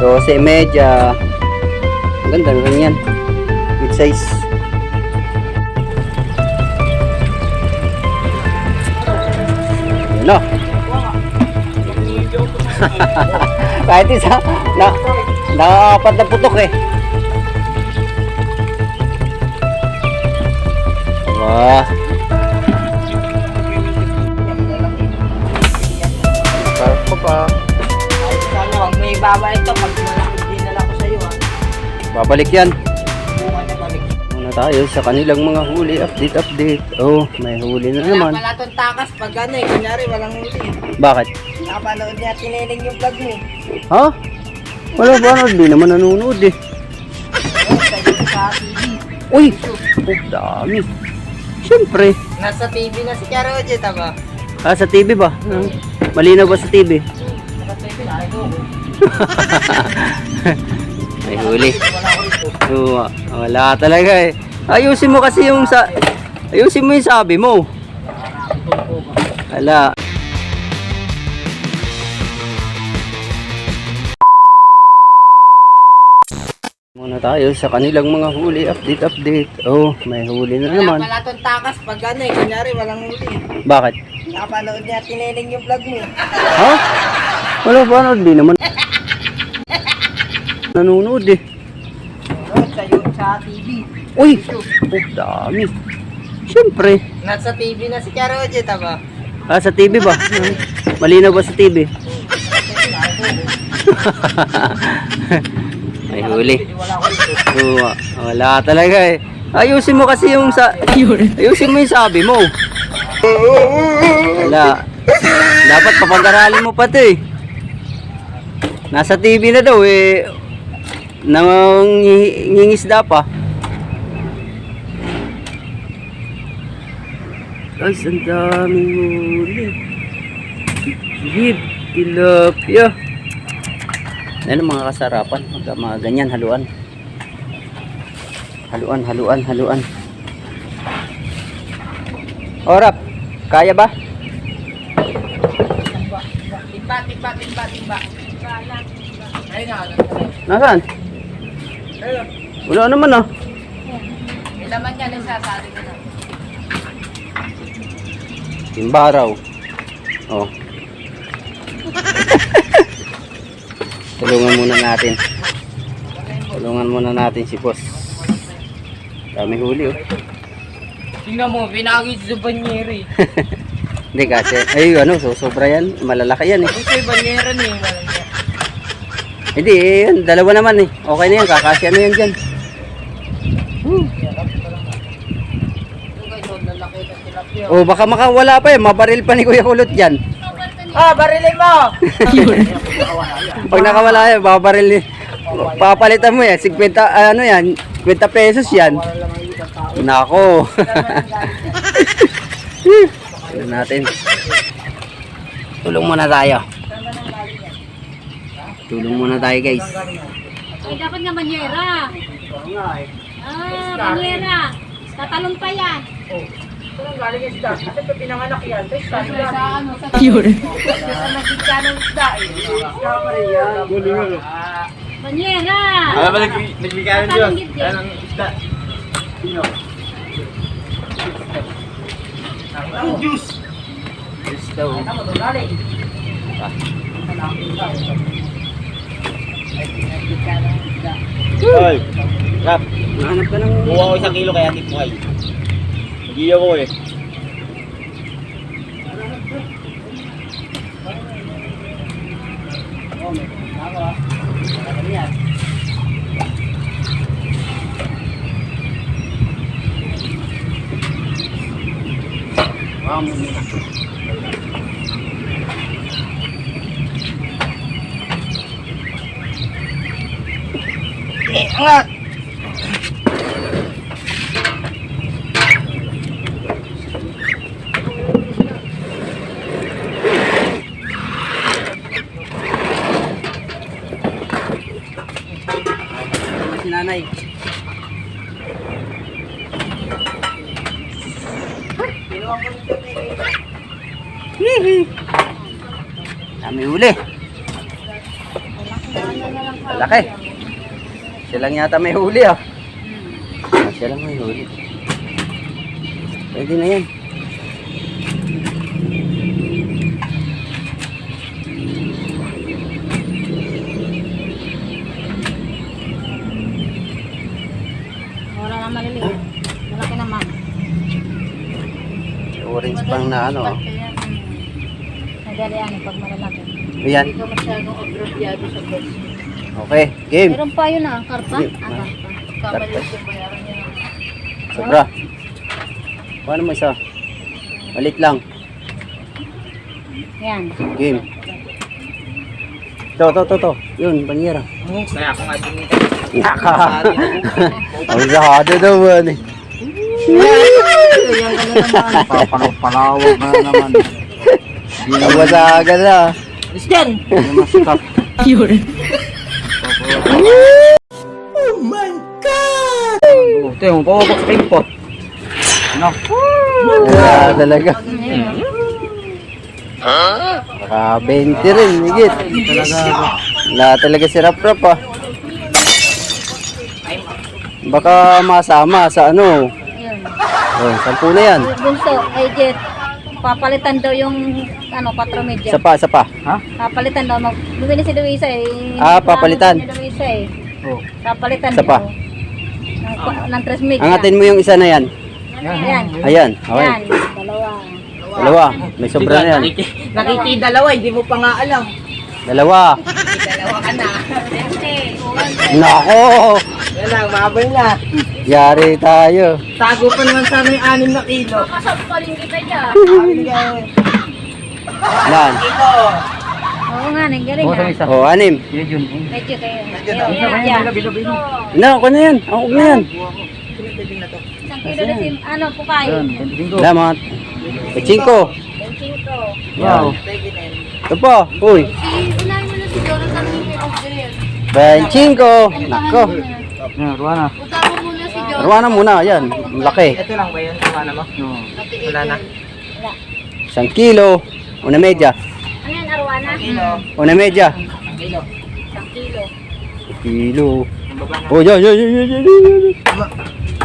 12 media. Ang ganda rin yan. Good size. Yun o. Kahit isa, nakakapat na putok eh. Wah. Parpo pa. Sana huwag mo ibabalik ito pag malakit dinala ko sa'yo ha. Babalik yan. Bukan na balik. Muna tayo sa kanilang mga huli. Update. Oh, may huli na naman. Wala pala itong takas pag ano eh. Kunyari walang huli. Bakit? Nakapanood niya tiniling yung vlog mo eh. Ha? Wala ba? Di naman nanonood eh. Sa TV. Uy! Oh, dami. Siyempre. Nasa TV na si Karo Jet ba? Ah, sa TV ba? Malinaw ba sa TV? Nasa TV na ito. May huli. Wala ko ito. Wala talaga eh. Ayusin mo kasi yung ayusin mo yung sabi mo. Wala. Muna tayo sa kanilang mga huli. Update. Oh, may huli na naman. Wala pala itong takas pag ano eh. Kunyari walang huli. Bakit? Nakapanood niya tiniling yung vlog mo eh. Ha? Wala ba? Di naman nanonood eh. Sa TV. Uy! Oh, dami. Siyempre. Nasa TV na si Karo Jet ba? Ah, sa TV ba? Malinaw ba sa TV? May huli. Wala ko ito. Wala talaga eh. Ayusin mo kasi ayusin mo yung sabi mo. Wala. Dapat papag-aralin mo pa ito eh. Nasa TV na daw eh. Nangingisda pa. Guys, ang daming huli. Hib, tilapia. Ano mga kasarapan? Mga ganyan, haluan. Haluan. Orap, kaya ba? Timba. Ayun na. Nasaan? Ayun. Wala naman ah. Ilaman niya lang sa atin na. Timbaraw. Oh. Tulungan muna natin si boss. Dami huli oh. Tingnan mo, pinagis sa banyere. Hindi kasi, sobra yan. Malalaki yan eh. Kasi banyere na eh. Hindi, yan, dalawa naman eh. Okay na yan, kakasya na yan dyan. Oh, baka makawala pa eh. Mabaril pa ni Kuya Kulot dyan. Ah, barilin mo! Pag nakawala yan, babaril ni... Papalitan mo yan, 50, yan, 50 pesos yan. Nako. Tignan natin. Tulong muna tayo guys. Ay, dapat nga banyera. Banyera. Tatalon pa yan. Saan galing yung isda? Kasi ito pinanganak yan. Ito isda. Pure. Sa nagkita ng isda eh. Isda pa rin yan. Banyera. Nagbigay ng Diyos. Yan ang isda. Sino? Ang juice. Yes daw. Tama ito galing. Hoy. Rap. Nahanap ka ng... Kuha ko 1 kilo kaya tip mo ay. Nagiyaw ko eh. Angat! Si nanay. Dami huli. Laki. Siya lang yata may huli ah. Siya lang may huli. Pwede na yan. Wala na maliliit. Malaki naman. Orange pang na ano. Oh. Madali yan pag malalaki. Ayan. Hindi ka masyadong agrabyado sa boss. Okay, game. Meron pa yun ah, karpa. Sige. Karpa. Kamali yung bayaran niya ng Sobra. Paano mo isa? Malit lang. Yan. Game. To. Yun, banyera. Kaya ako nga din Naka. Ang sahado daw eh. Palawag na naman. Nabasagan na. Christian! Ito yung pawabak sa impot. Ano? Wala talaga. Baka 20 rin, higit. Wala talaga si Rap-Rap ah. Baka masama sa ano. Yun. Oh, 10 na yan. Bunso, ay Jet. Papalitan daw yung ano, 4 media. Isa pa. Ha? Papalitan daw. Bumili si Luisa eh. Ah, papalitan. Si Luisa eh. Oh. Papalitan Isa pa. daw. Ng 3 media. Angatin mo yung isa na yan. Yan. Ayan, okay. Yan. Dalawa. Dalawa. May sobra na yan. Nakikidalawa, hindi mo pa nga alam. Dalawa. Dalawa ka na. Nako! Yan lang, mabay na. Yari tayo. Tago pa naman sana yung 6 na kilo. Kasampaling kita dyan. Yan. Kilo. Oo nga, ang galing Bukas ang ah. isa. Oh, 6. Yun. Medyo kayo. Medyo. Medyo. Na, ako na yan. Ako na yan. Isang kilo na sim, ano po kayo? Yun. 25. Salamat. 5. 25. Yan. Ito pa. Uy. Unahin mo na si Jonathan yung pinag-drill. 25. Nako. Yan, ruwa na. Utama muna si Jonathan. Arwana muna. Yan. Ang laki. Ito lang ba yun? Tama na mo? Wala na. Wala. 1 kilo. Una medya. Ano yan, Arwana? Kilo. Una medya. Kilo. 1 kilo. Kilo. Oh, yan.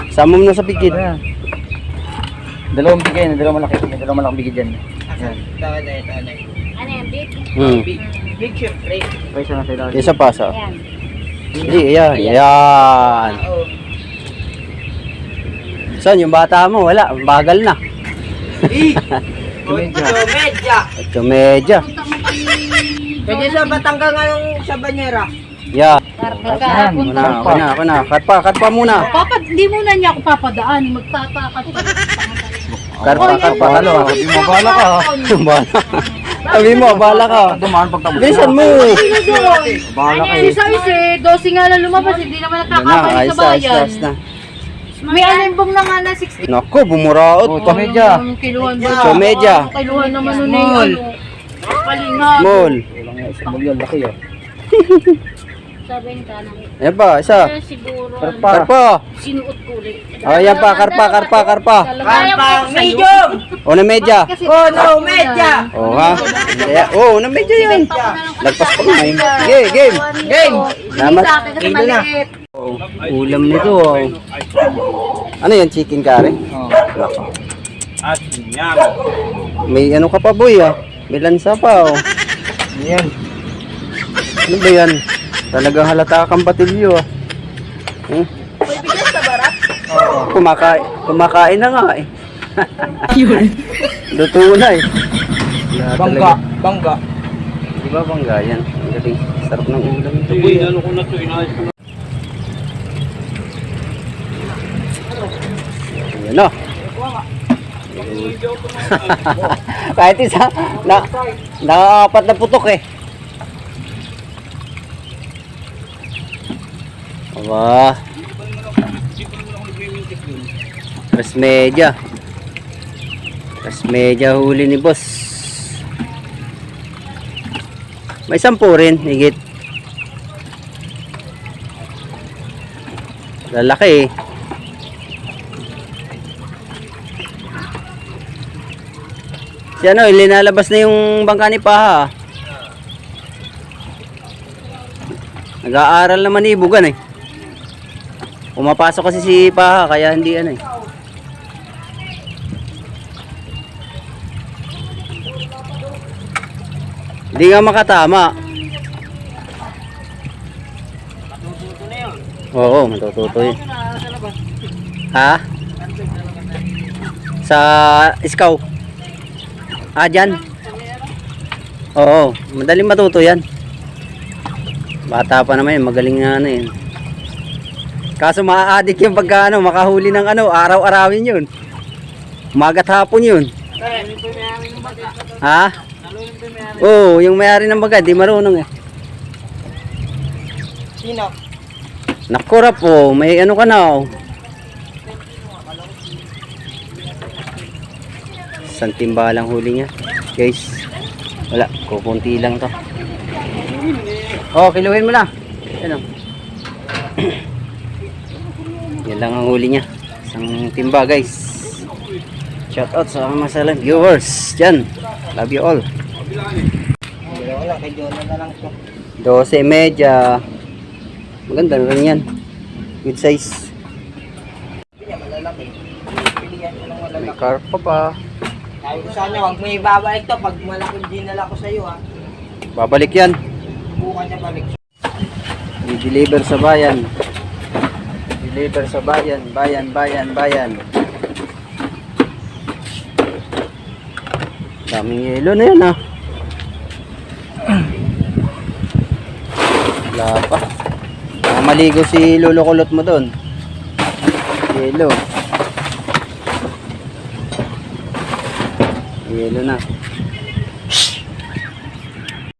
Sama mo na sa pikit. Ayan. Dalawang bigay na, dalawang malaki. May dalawang malaking bigay dyan. Yan. Tawa na ito. Ano yan, big? Big. Big syempre. Pa isa na sa ilalim. Isa pa sa. Yan. Hindi, ayan. Ayan. Oo. Saan yung bata mo? Wala. Bagal na. Medya. Ito medya. Pwede sa Batanga ngayong sa Banyera. Yeah. Karga. Ako na. Karpa muna. Papa, hindi muna niya ako papadaan. Magtatakat pa. Karpa. Halo, sabi mo bala ka. Bala. Sabi mo, bala ka. Dumaan pag tapos. Bilisan mo. Bala ka Ano eh. isa isa, 12 nga lang lumabas, hindi naman nakakabalik sa bayan. Na. May alimbong na nga na 60. Naku, bumuraot Oh, pa. medya. Kiluhan ba? So, medya. Kiluhan naman nun eh. Ano? Palingap. Small. Walang nga, isang milyon, laki ah. Sabihin ka na. Ayan pa, isa. Siguro. Karpa. Karpa. Sinuot ko ulit. Ayan pa, karpa. Karpang medium. Una medya. Oh no, medya. Oh ha? Kaya, una medya yan. Lagpas pa nga eh. Game. Salamat. Sa akin kasi Kilo na. maliit. Oh, ulam nito. Oh. Ano yan, chicken curry? Oh. May ano ka pa boy ah. May lansa pa oh. Yan. Ano ba yan? Talagang halata kang batilyo ah. Kumakain na nga eh. Luto na eh. Bangga. Bangga. Di ba bangga yan? Ang galing. Sarap ng ulam nito boy. Ano ko na ito, inayos ko na. Ayan o. Kahit isa, nakakapat na putok eh. Aba. Tres media huli ni boss. May 10 rin, higit. Lalaki eh. Si ano, ilinalabas na yung bangka ni Paha. Nag-aaral naman ibugan eh. Pumapasok kasi si Paha kaya hindi ano eh. Hindi nga makatama. Matututo na yun. Oo, matututo yun. Ha? Sa Iskaw. Ah, dyan. Oo, madaling matuto yan. Bata pa naman yun, magaling nga ano yun. Kaso maa-addict yung pagka ano, makahuli ng ano, araw-arawin yun. Umagat hapon yun. Kaya, hindi po may amin ng baga. Ha? Nalunin po may amin. Oo, yung may-ari ng baga, di marunong eh. Sino? Nakura po, may ano ka na oh. Isang timba lang huli niya. Guys, wala, kukunti lang to. Oh, kiluhin mo na. Ano? Yan lang ang huli niya. Isang timba guys. Shout out sa mga masalang viewers. Diyan. Love you all. Wala, kay Jonah na lang ito. 12.30. Maganda na rin yan. Good size. Hindi niya malalaki. Pilihan ko ng May malalaki. carpa pa. Sabi ko sana, huwag mo ibabalik to pag malaki dinala ko sa iyo ha. Babalik yan. Bukan niya balik. I-deliver sa bayan. Deliver sa bayan. Bayan. Daming yelo na yan ha. Wala pa. Maligo si Lolo Kulot mo doon. Yelo. Yelo na.